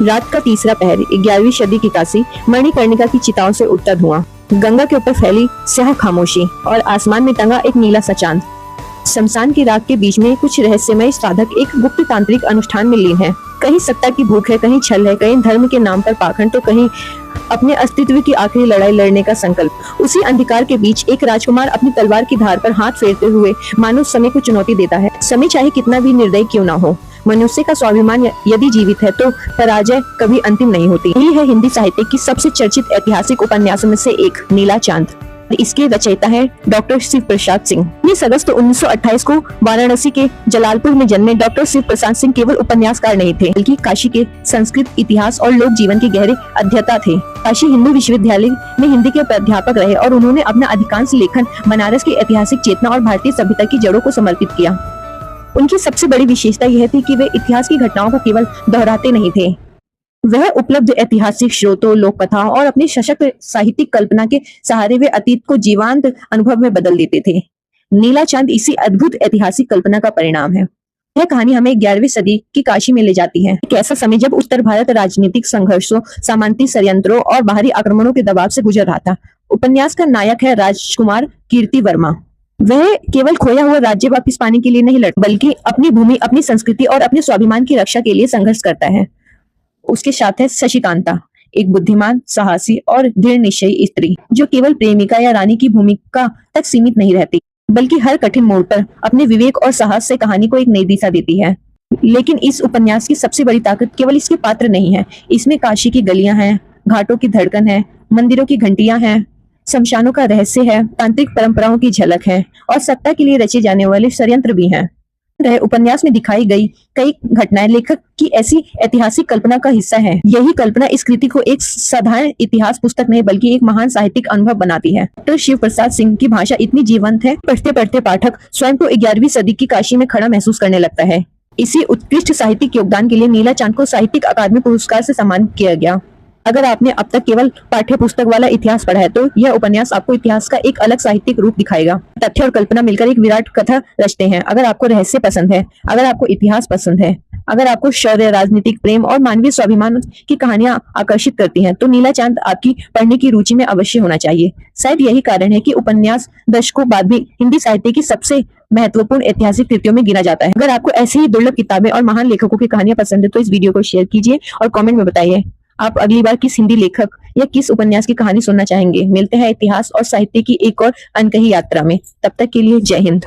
रात का तीसरा पहर, 11वीं सदी की काशी, मणिकर्णिका की चिताओं से उठता धुआं, गंगा के ऊपर फैली स्याह खामोशी और आसमान में टंगा एक नीला सा चांद। शमशान की राख के बीच में कुछ रहस्यमय साधक एक गुप्त तांत्रिक अनुष्ठान में लीन है। कहीं सत्ता की भूख है, कहीं छल है, कहीं धर्म के नाम पर पाखंड, तो कहीं अपने अस्तित्व की आखिरी लड़ाई लड़ने का संकल्प। उसी अंधकार के बीच एक राजकुमार अपनी तलवार की धार पर हाथ फेरते हुए मानो समय को चुनौती देता है। समय चाहे कितना भी निर्दयी क्यों ना हो, मनुष्य का स्वाभिमान यदि जीवित है तो पराजय कभी अंतिम नहीं होती। यही है हिंदी साहित्य की सबसे चर्चित ऐतिहासिक उपन्यासों में से एक, नीला चांद। इसके रचयिता है डॉक्टर शिव प्रसाद सिंह। 19 अगस्त 1928 को वाराणसी के जलालपुर में जन्मे डॉक्टर शिव प्रसाद सिंह केवल उपन्यासकार नहीं थे, बल्कि काशी के संस्कृत, इतिहास और लोक जीवन के गहरे अध्येता थे। काशी हिंदू विश्वविद्यालय में हिंदी के प्राध्यापक रहे और उन्होंने अपना अधिकांश लेखन बनारस की ऐतिहासिक चेतना और भारतीय सभ्यता की जड़ों को समर्पित किया। उनकी सबसे बड़ी विशेषता यह थी कि वे इतिहास की घटनाओं को केवल दोहराते नहीं थे, वह उपलब्ध ऐतिहासिक स्रोतों, लोक कथाओं और अपनी सशक्त साहित्यिक कल्पना के सहारे वे अतीत को जीवंत अनुभव में बदल देते थे। नीला चांद इसी अद्भुत ऐतिहासिक कल्पना का परिणाम है। यह कहानी हमें 11वीं सदी की काशी में ले जाती है, एक ऐसा समय जब उत्तर भारत राजनीतिक संघर्षों, सामंती षड्यंत्रों और बाहरी आक्रमणों के दबाव से गुजर रहा था। उपन्यास का नायक है राजकुमार कीर्ति वर्मा। वह केवल खोया हुआ राज्य वापस पाने के लिए नहीं लड़ता, बल्कि अपनी भूमि, अपनी संस्कृति और अपने स्वाभिमान की रक्षा के लिए संघर्ष करता है। उसके साथ है शशिकांता, एक बुद्धिमान, साहसी और दृढ़ निश्चयी स्त्री, जो केवल प्रेमिका या रानी की भूमिका तक सीमित नहीं रहती, बल्कि हर कठिन मोड़ पर अपने विवेक और साहस से कहानी को एक नई दिशा देती है। लेकिन इस उपन्यास की सबसे बड़ी ताकत केवल इसके पात्र नहीं है। इसमें काशी की गलियां हैं, घाटों की धड़कन है, मंदिरों की घंटियां हैं, शमशानों का रहस्य है, तांत्रिक परंपराओं की झलक है और सत्ता के लिए रचे जाने वाले षड्यंत्र भी हैं। उपन्यास में दिखाई गई कई घटनाएं लेखक की ऐसी ऐतिहासिक कल्पना का हिस्सा है। यही कल्पना इस कृति को एक साधारण इतिहास पुस्तक नहीं, बल्कि एक महान साहित्यिक अनुभव बनाती है। डॉक्टर शिव प्रसाद सिंह की भाषा इतनी जीवंत है, पढ़ते पढ़ते पाठक स्वयं को 11वीं सदी की काशी में खड़ा महसूस करने लगता है। इसी उत्कृष्ट साहित्यिक योगदान के लिए नीला चांद को साहित्यिक अकादमी पुरस्कार से सम्मानित किया गया। अगर आपने अब तक केवल पाठ्य पुस्तक वाला इतिहास पढ़ा है, तो यह उपन्यास आपको इतिहास का एक अलग साहित्यिक रूप दिखाएगा। तथ्य और कल्पना मिलकर एक विराट कथा रचते हैं। अगर आपको रहस्य पसंद है, अगर आपको इतिहास पसंद है, अगर आपको शौर्य, राजनीतिक प्रेम और मानवीय स्वाभिमान की कहानियां आकर्षित करती हैं, तो नीला चांद आपकी पढ़ने की रुचि में अवश्य होना चाहिए। शायद यही कारण है कि उपन्यास दशकों बाद भी हिंदी साहित्य की सबसे महत्वपूर्ण ऐतिहासिक कृतियों में गिना जाता है। अगर आपको ऐसी ही दुर्लभ किताबें और महान लेखकों की कहानियां पसंद है, तो इस वीडियो को शेयर कीजिए और कमेंट में बताइए आप अगली बार किस हिंदी लेखक या किस उपन्यास की कहानी सुनना चाहेंगे। मिलते हैं इतिहास और साहित्य की एक और अनकही यात्रा में। तब तक के लिए जय हिंद।